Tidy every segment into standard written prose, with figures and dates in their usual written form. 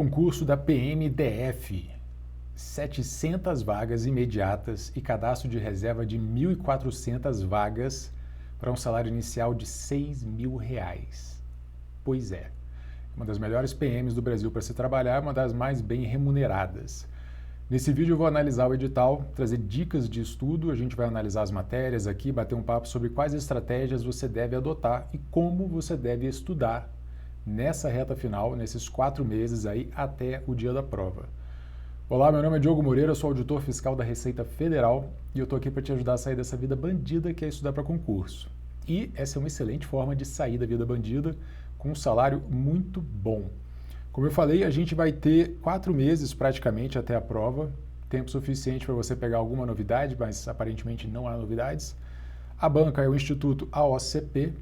Concurso da PMDF, 700 vagas imediatas e cadastro de reserva de 1.400 vagas para um salário inicial de R$6.000. Pois é, uma das melhores PMs do Brasil para se trabalhar, uma das mais bem remuneradas. Nesse vídeo eu vou analisar o edital, trazer dicas de estudo, a gente vai analisar as matérias aqui, bater um papo sobre quais estratégias você deve adotar e como você deve estudar nessa reta final, nesses 4 meses aí até o dia da prova. Olá, meu nome é Diogo Moreira, sou auditor fiscal da Receita Federal e eu estou aqui para te ajudar a sair dessa vida bandida que é estudar para concurso. E essa é uma excelente forma de sair da vida bandida com um salário muito bom. Como eu falei, a gente vai ter 4 meses praticamente até a prova, tempo suficiente para você pegar alguma novidade, mas aparentemente não há novidades. A banca é o Instituto AOCP,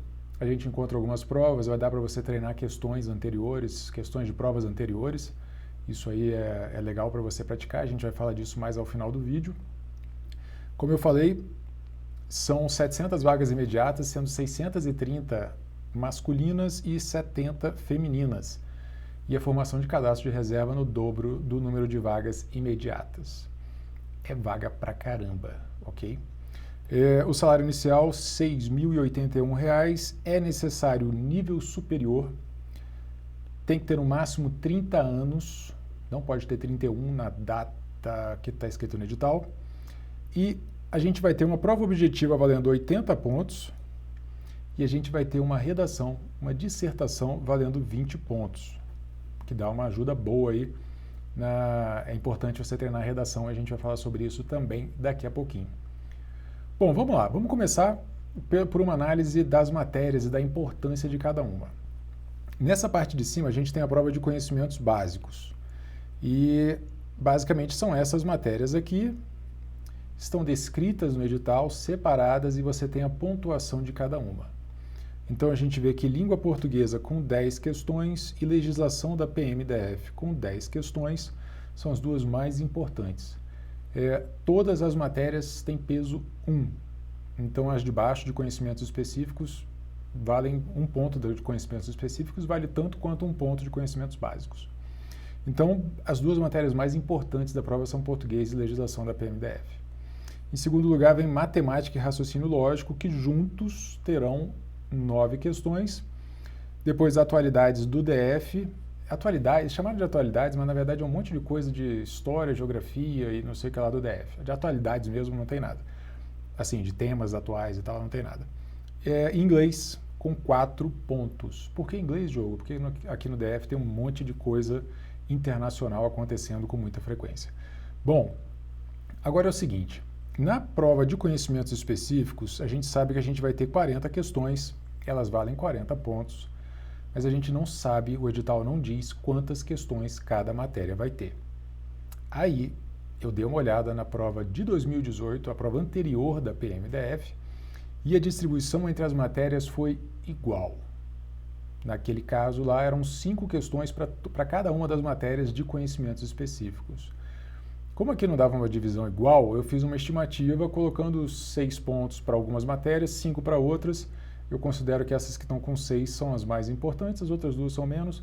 a gente encontra algumas provas, vai dar para você treinar questões anteriores, questões de provas anteriores. Isso aí é legal para você praticar, a gente vai falar disso mais ao final do vídeo. Como eu falei, são 700 vagas imediatas, sendo 630 masculinas e 70 femininas. E a formação de cadastro de reserva no dobro do número de vagas imediatas. É vaga pra caramba, ok? O salário inicial, R$ 6.081, é necessário nível superior, tem que ter no máximo 30 anos, não pode ter 31 na data que está escrito no edital, e a gente vai ter uma prova objetiva valendo 80 pontos, e a gente vai ter uma redação, uma dissertação valendo 20 pontos, que dá uma ajuda boa aí. É importante você treinar a redação, a gente vai falar sobre isso também daqui a pouquinho. Bom, vamos lá, vamos começar por uma análise das matérias e da importância de cada uma. Nessa parte de cima a gente tem a prova de conhecimentos básicos e basicamente são essas matérias aqui, estão descritas no edital, separadas e você tem a pontuação de cada uma. Então a gente vê que língua portuguesa com 10 questões e legislação da PMDF com 10 questões são as duas mais importantes. Todas as matérias têm peso 1, então as de baixo de conhecimentos específicos valem 1 ponto de conhecimentos específicos, vale tanto quanto 1 ponto de conhecimentos básicos. Então as duas matérias mais importantes da prova são português e legislação da PMDF. Em segundo lugar vem matemática e raciocínio lógico, que juntos terão 9 questões. Depois atualidades do DF, atualidades, chamaram de atualidades, mas na verdade é um monte de coisa de história, geografia e não sei o que lá do DF. De atualidades mesmo não tem nada. Assim, de temas atuais e tal, não tem nada. Inglês com 4 pontos. Por que inglês, Diogo? Porque aqui no DF tem um monte de coisa internacional acontecendo com muita frequência. Bom, agora é o seguinte, na prova de conhecimentos específicos, a gente sabe que a gente vai ter 40 questões, elas valem 40 pontos, mas a gente não sabe, o edital não diz quantas questões cada matéria vai ter. Aí, eu dei uma olhada na prova de 2018, a prova anterior da PMDF, e a distribuição entre as matérias foi igual. Naquele caso lá, eram 5 questões para cada uma das matérias de conhecimentos específicos. Como aqui não dava uma divisão igual, eu fiz uma estimativa colocando 6 pontos para algumas matérias, 5 para outras. Eu considero que essas que estão com 6 são as mais importantes, as outras 2 são menos.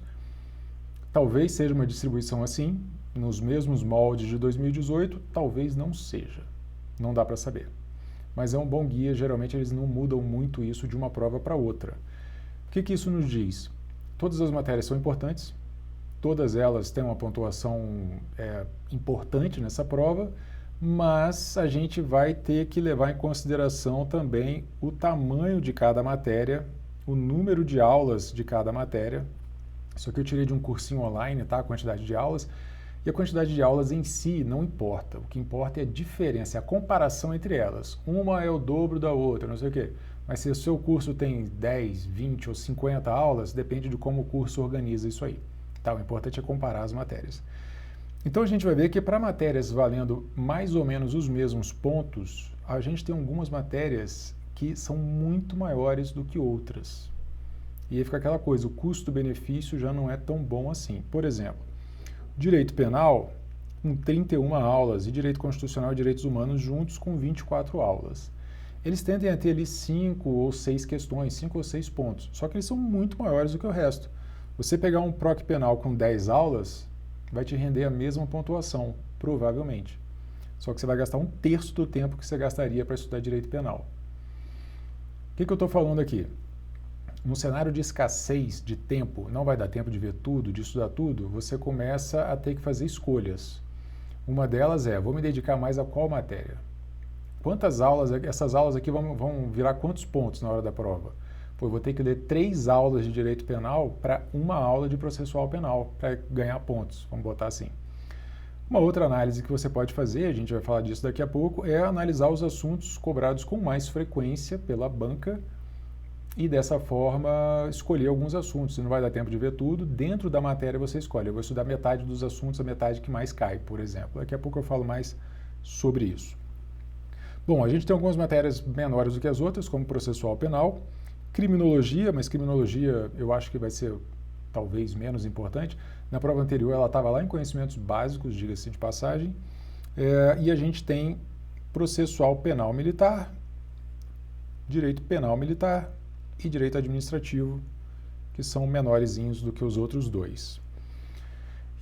Talvez seja uma distribuição assim, nos mesmos moldes de 2018, talvez não seja. Não dá para saber. Mas é um bom guia, geralmente eles não mudam muito isso de uma prova para outra. O que isso nos diz? Todas as matérias são importantes, todas elas têm uma pontuação importante nessa prova, mas a gente vai ter que levar em consideração também o tamanho de cada matéria, o número de aulas de cada matéria. Isso aqui eu tirei de um cursinho online, tá? A quantidade de aulas. E a quantidade de aulas em si não importa. O que importa é a diferença, a comparação entre elas. Uma é o dobro da outra, não sei o quê. Mas se o seu curso tem 10, 20 ou 50 aulas, depende de como o curso organiza isso aí. Tá? O importante é comparar as matérias. Então a gente vai ver que para matérias valendo mais ou menos os mesmos pontos, a gente tem algumas matérias que são muito maiores do que outras. E aí fica aquela coisa, o custo-benefício já não é tão bom assim. Por exemplo, Direito Penal, com 31 aulas, e Direito Constitucional e Direitos Humanos juntos com 24 aulas. Eles tendem a ter ali 5 ou 6 questões, 5 ou 6 pontos, só que eles são muito maiores do que o resto. Você pegar um PROC penal com 10 aulas, vai te render a mesma pontuação, provavelmente. Só que você vai gastar 1/3 do tempo que você gastaria para estudar direito penal. O que eu estou falando aqui? Num cenário de escassez de tempo, não vai dar tempo de ver tudo, de estudar tudo, você começa a ter que fazer escolhas. Uma delas é, vou me dedicar mais a qual matéria? Quantas aulas, essas aulas aqui vão virar quantos pontos na hora da prova? Pô, eu vou ter que ler 3 aulas de direito penal para uma aula de processual penal, para ganhar pontos, vamos botar assim. Uma outra análise que você pode fazer, a gente vai falar disso daqui a pouco, é analisar os assuntos cobrados com mais frequência pela banca e dessa forma escolher alguns assuntos. Se não vai dar tempo de ver tudo, dentro da matéria você escolhe. Eu vou estudar metade dos assuntos, a metade que mais cai, por exemplo. Daqui a pouco eu falo mais sobre isso. Bom, a gente tem algumas matérias menores do que as outras, como processual penal, criminologia, mas criminologia eu acho que vai ser talvez menos importante. Na prova anterior ela estava lá em conhecimentos básicos, diga-se de passagem, e a gente tem processual penal militar, direito penal militar e direito administrativo, que são menorzinhos do que os outros dois.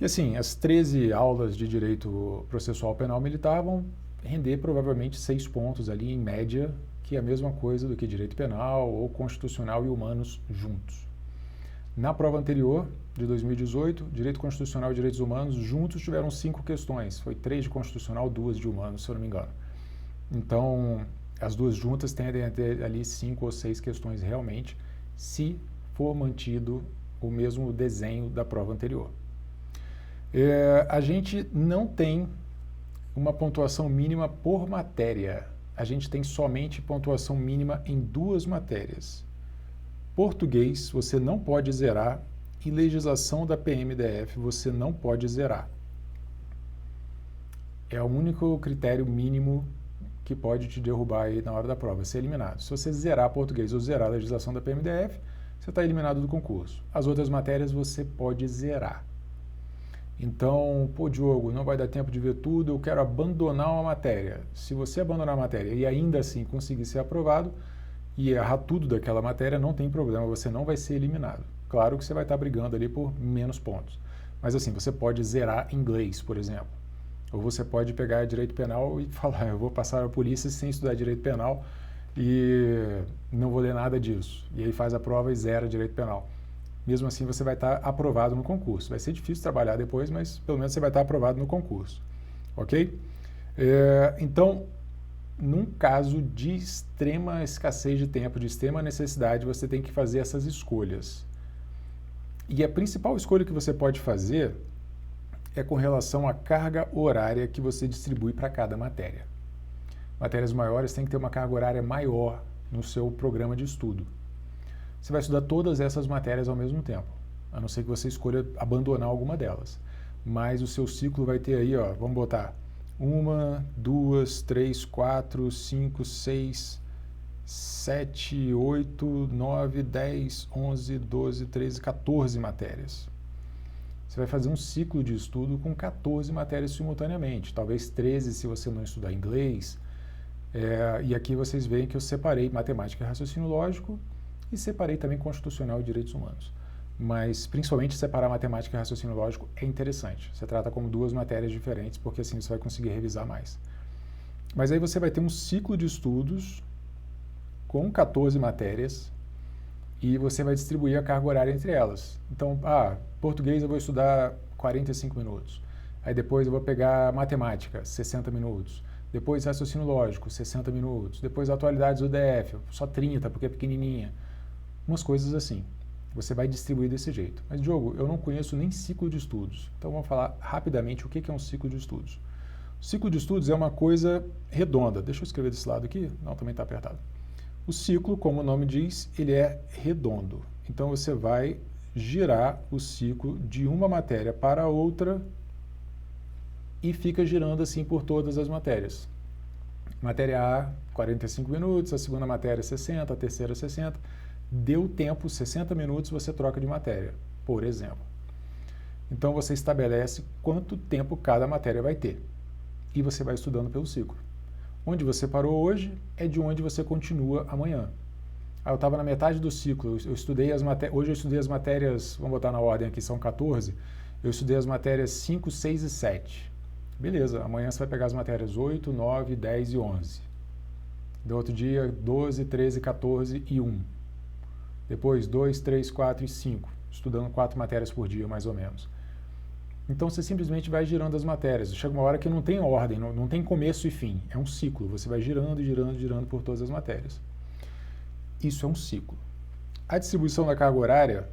E assim, as 13 aulas de direito processual penal militar vão render provavelmente 6 pontos ali em média, que é a mesma coisa do que direito penal ou constitucional e humanos juntos. Na prova anterior, de 2018, direito constitucional e direitos humanos juntos tiveram 5 questões. Foi 3 de constitucional, 2 de humanos, se eu não me engano. Então, as duas juntas tendem a ter ali 5 ou 6 questões realmente, se for mantido o mesmo desenho da prova anterior. A gente não tem uma pontuação mínima por matéria. A gente tem somente pontuação mínima em 2 matérias. Português você não pode zerar e legislação da PMDF você não pode zerar. É o único critério mínimo que pode te derrubar aí na hora da prova, ser eliminado. Se você zerar português ou zerar a legislação da PMDF, você está eliminado do concurso. As outras matérias você pode zerar. Então, pô, Diogo, não vai dar tempo de ver tudo, eu quero abandonar uma matéria. Se você abandonar a matéria e ainda assim conseguir ser aprovado e errar tudo daquela matéria, não tem problema, você não vai ser eliminado. Claro que você vai estar brigando ali por menos pontos. Mas assim, você pode zerar inglês, por exemplo. Ou você pode pegar direito penal e falar, eu vou passar a polícia sem estudar direito penal e não vou ler nada disso. E aí faz a prova e zera direito penal. Mesmo assim, você vai estar aprovado no concurso. Vai ser difícil trabalhar depois, mas pelo menos você vai estar aprovado no concurso. Ok? Então, num caso de extrema escassez de tempo, de extrema necessidade, você tem que fazer essas escolhas. E a principal escolha que você pode fazer é com relação à carga horária que você distribui para cada matéria. Matérias maiores têm que ter uma carga horária maior no seu programa de estudo. Você vai estudar todas essas matérias ao mesmo tempo, a não ser que você escolha abandonar alguma delas. Mas o seu ciclo vai ter aí, ó, vamos botar 1, 2, 3, 4, 5, 6, 7, 8, 9, 10, 11, 12, 13, 14 matérias. Você vai fazer um ciclo de estudo com 14 matérias simultaneamente, talvez 13 se você não estudar inglês. E aqui vocês veem que eu separei matemática e raciocínio lógico e separei também constitucional e direitos humanos. Mas, principalmente, separar matemática e raciocínio lógico é interessante. Você trata como 2 matérias diferentes, porque assim você vai conseguir revisar mais. Mas aí você vai ter um ciclo de estudos com 14 matérias e você vai distribuir a carga horária entre elas. Então, português eu vou estudar 45 minutos. Aí depois eu vou pegar matemática, 60 minutos. Depois raciocínio lógico, 60 minutos. Depois atualidades do DF, só 30, porque é pequenininha. Umas coisas assim. Você vai distribuir desse jeito. Mas, Diogo, eu não conheço nem ciclo de estudos. Então, vamos falar rapidamente o que é um ciclo de estudos. O ciclo de estudos é uma coisa redonda. Deixa eu escrever desse lado aqui. Não, também está apertado. O ciclo, como o nome diz, ele é redondo. Então, você vai girar o ciclo de uma matéria para outra e fica girando assim por todas as matérias. Matéria A, 45 minutos, a segunda matéria 60, a terceira 60. Deu tempo, 60 minutos, você troca de matéria, por exemplo. Então, você estabelece quanto tempo cada matéria vai ter. E você vai estudando pelo ciclo. Onde você parou hoje é de onde você continua amanhã. Eu estava na metade do ciclo, hoje eu estudei as matérias, vamos botar na ordem aqui, são 14. Eu estudei as matérias 5, 6 e 7. Beleza, amanhã você vai pegar as matérias 8, 9, 10 e 11. Do outro dia, 12, 13, 14 e 1. Depois, 2, 3, 4 e 5. Estudando 4 matérias por dia, mais ou menos. Então, você simplesmente vai girando as matérias. Chega uma hora que não tem ordem, não tem começo e fim. É um ciclo. Você vai girando, girando, girando por todas as matérias. Isso é um ciclo. A distribuição da carga horária,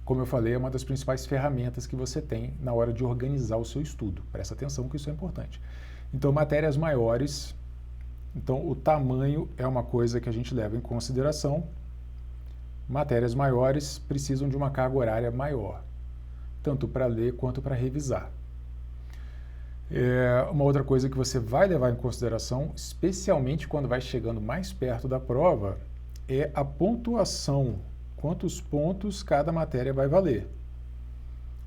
como eu falei, é uma das principais ferramentas que você tem na hora de organizar o seu estudo. Presta atenção que isso é importante. Então, matérias maiores, então o tamanho é uma coisa que a gente leva em consideração. Matérias maiores precisam de uma carga horária maior, tanto para ler quanto para revisar. Uma outra coisa que você vai levar em consideração, especialmente quando vai chegando mais perto da prova, é a pontuação. Quantos pontos cada matéria vai valer.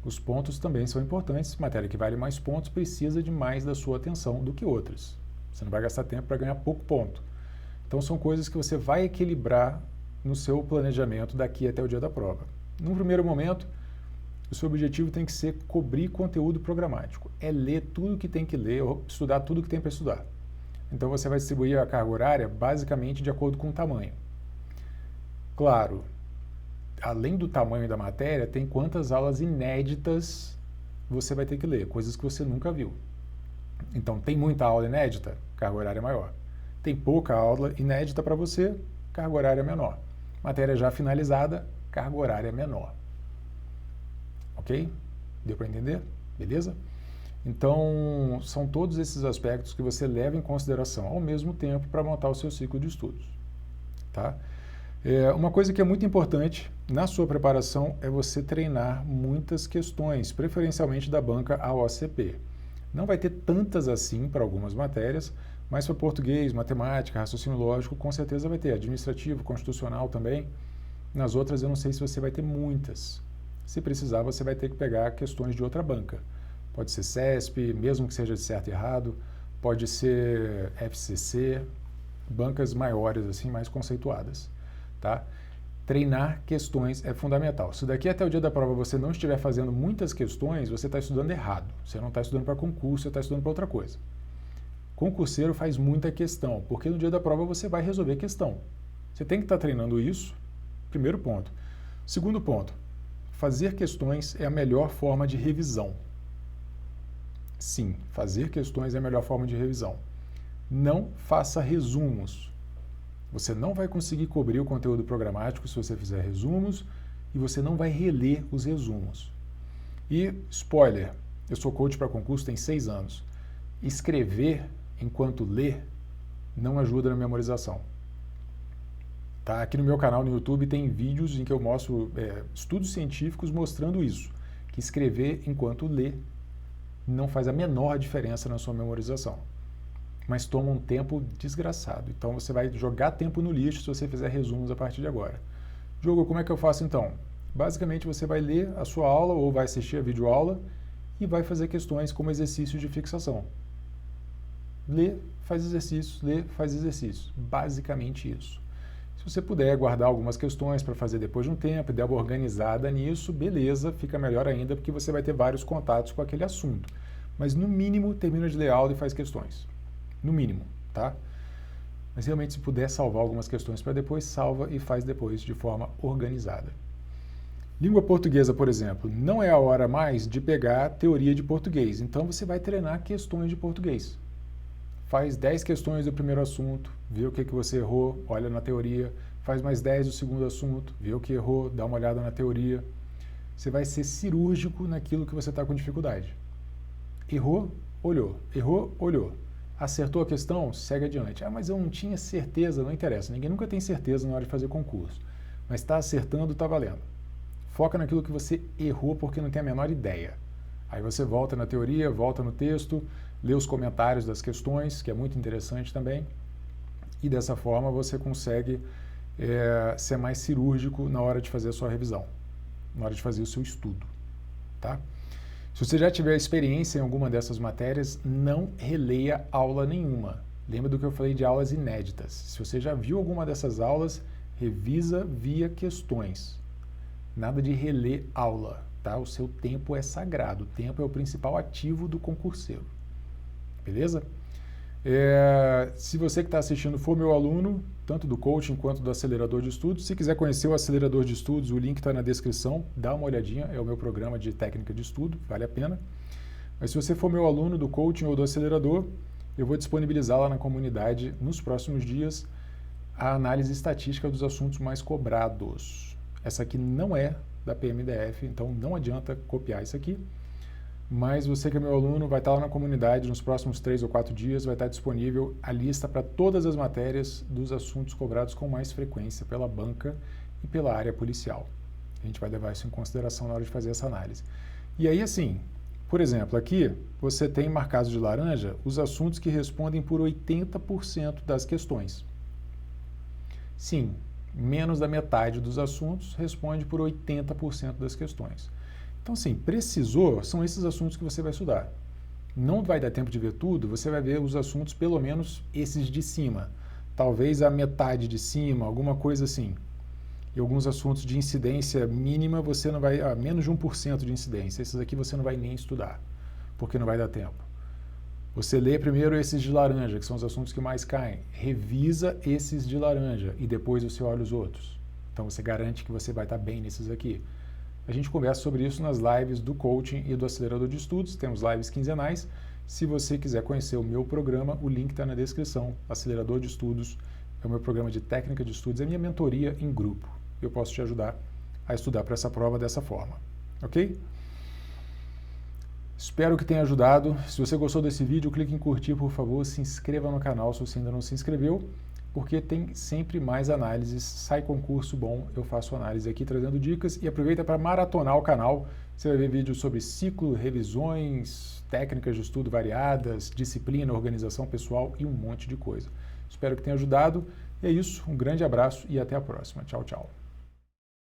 Os pontos também são importantes. Matéria que vale mais pontos precisa de mais da sua atenção do que outras. Você não vai gastar tempo para ganhar pouco ponto. Então são coisas que você vai equilibrar no seu planejamento daqui até o dia da prova. Num primeiro momento, o seu objetivo tem que ser cobrir conteúdo programático. É ler tudo que tem que ler, ou estudar tudo que tem para estudar. Então você vai distribuir a carga horária basicamente de acordo com o tamanho. Claro, além do tamanho da matéria, tem quantas aulas inéditas você vai ter que ler, coisas que você nunca viu. Então, tem muita aula inédita, carga horária maior. Tem pouca aula inédita para você, carga horária menor. Matéria já finalizada, carga horária menor. Ok? Deu para entender? Beleza? Então, são todos esses aspectos que você leva em consideração ao mesmo tempo para montar o seu ciclo de estudos. Tá? Uma coisa que é muito importante na sua preparação é você treinar muitas questões, preferencialmente da banca AOCP. Não vai ter tantas assim para algumas matérias, mas para português, matemática, raciocínio lógico, com certeza vai ter. Administrativo, constitucional também. Nas outras eu não sei se você vai ter muitas. Se precisar, você vai ter que pegar questões de outra banca. Pode ser CESP, mesmo que seja de certo e errado, pode ser FCC, bancas maiores, assim, mais conceituadas. Tá? Treinar questões é fundamental. Se daqui até o dia da prova você não estiver fazendo muitas questões, você está estudando errado. Você não está estudando para concurso, você está estudando para outra coisa. Concurseiro faz muita questão, porque no dia da prova você vai resolver questão. Você tem que estar treinando isso, primeiro ponto. Segundo ponto, fazer questões é a melhor forma de revisão. Sim, fazer questões é a melhor forma de revisão. Não faça resumos. Você não vai conseguir cobrir o conteúdo programático se você fizer resumos e você não vai reler os resumos. E, spoiler, eu sou coach para concurso tem 6 anos. Escrever enquanto ler não ajuda na memorização. Tá? Aqui no meu canal no YouTube tem vídeos em que eu mostro estudos científicos mostrando isso, que escrever enquanto lê não faz a menor diferença na sua memorização. Mas toma um tempo desgraçado. Então você vai jogar tempo no lixo se você fizer resumos a partir de agora. Diogo, como é que eu faço então? Basicamente você vai ler a sua aula ou vai assistir a videoaula e vai fazer questões como exercício de fixação. Lê, faz exercícios, lê, faz exercícios. Basicamente isso. Se você puder guardar algumas questões para fazer depois de um tempo e der uma organizada nisso, beleza, fica melhor ainda porque você vai ter vários contatos com aquele assunto. Mas no mínimo termina de ler a aula e faz questões. No mínimo, tá? Mas realmente se puder salvar algumas questões para depois, salva e faz depois de forma organizada. Língua portuguesa, por exemplo, não é a hora mais de pegar teoria de português. Então você vai treinar questões de português. Faz 10 questões do primeiro assunto, vê o que você errou, olha na teoria. Faz mais 10 do segundo assunto, vê o que errou, dá uma olhada na teoria. Você vai ser cirúrgico naquilo que você está com dificuldade. Errou, olhou. Errou, olhou. Acertou a questão, segue adiante. Ah, mas eu não tinha certeza, não interessa. Ninguém nunca tem certeza na hora de fazer concurso. Mas está acertando, está valendo. Foca naquilo que você errou porque não tem a menor ideia. Aí você volta na teoria, volta no texto, lê os comentários das questões, que é muito interessante também. E dessa forma você consegue ser mais cirúrgico na hora de fazer a sua revisão, na hora de fazer o seu estudo. Tá? Se você já tiver experiência em alguma dessas matérias, não releia aula nenhuma. Lembra do que eu falei de aulas inéditas. Se você já viu alguma dessas aulas, revisa via questões. Nada de reler aula. tá? O seu tempo é sagrado, o tempo é o principal ativo do concurseiro, beleza? Se você que está assistindo for meu aluno, tanto do coaching quanto do acelerador de estudos, se quiser conhecer o acelerador de estudos, o link está na descrição, dá uma olhadinha, é o meu programa de técnica de estudo, vale a pena. Mas se você for meu aluno do coaching ou do acelerador, eu vou disponibilizar lá na comunidade, nos próximos dias, a análise estatística dos assuntos mais cobrados. Essa aqui não é da PMDF, então não adianta copiar isso aqui. Mas você que é meu aluno vai estar lá na comunidade nos próximos 3 ou 4 dias, vai estar disponível a lista para todas as matérias dos assuntos cobrados com mais frequência pela banca e pela área policial. A gente vai levar isso em consideração na hora de fazer essa análise. E aí, assim, por exemplo, aqui você tem marcados de laranja os assuntos que respondem por 80% das questões. Sim, menos da metade dos assuntos responde por 80% das questões. Então, assim, precisou, são esses assuntos que você vai estudar. Não vai dar tempo de ver tudo, você vai ver os assuntos, pelo menos esses de cima. Talvez a metade de cima, alguma coisa assim. E alguns assuntos de incidência mínima, você não vai, menos de 1% de incidência. Esses aqui você não vai nem estudar, porque não vai dar tempo. Você lê primeiro esses de laranja, que são os assuntos que mais caem. Revisa esses de laranja e depois você olha os outros. Então, você garante que você vai estar bem nesses aqui. A gente conversa sobre isso nas lives do coaching e do acelerador de estudos. Temos lives quinzenais. Se você quiser conhecer o meu programa, o link está na descrição. Acelerador de estudos é o meu programa de técnica de estudos, é minha mentoria em grupo. Eu posso te ajudar a estudar para essa prova dessa forma, ok? Espero que tenha ajudado. Se você gostou desse vídeo, clique em curtir, por favor. Se inscreva no canal se você ainda não se inscreveu, porque tem sempre mais análises. Sai concurso bom, eu faço análise aqui trazendo dicas e aproveita para maratonar o canal. Você vai ver vídeos sobre ciclo, revisões, técnicas de estudo variadas, disciplina, organização pessoal e um monte de coisa. Espero que tenha ajudado. E é isso, um grande abraço e até a próxima. Tchau, tchau.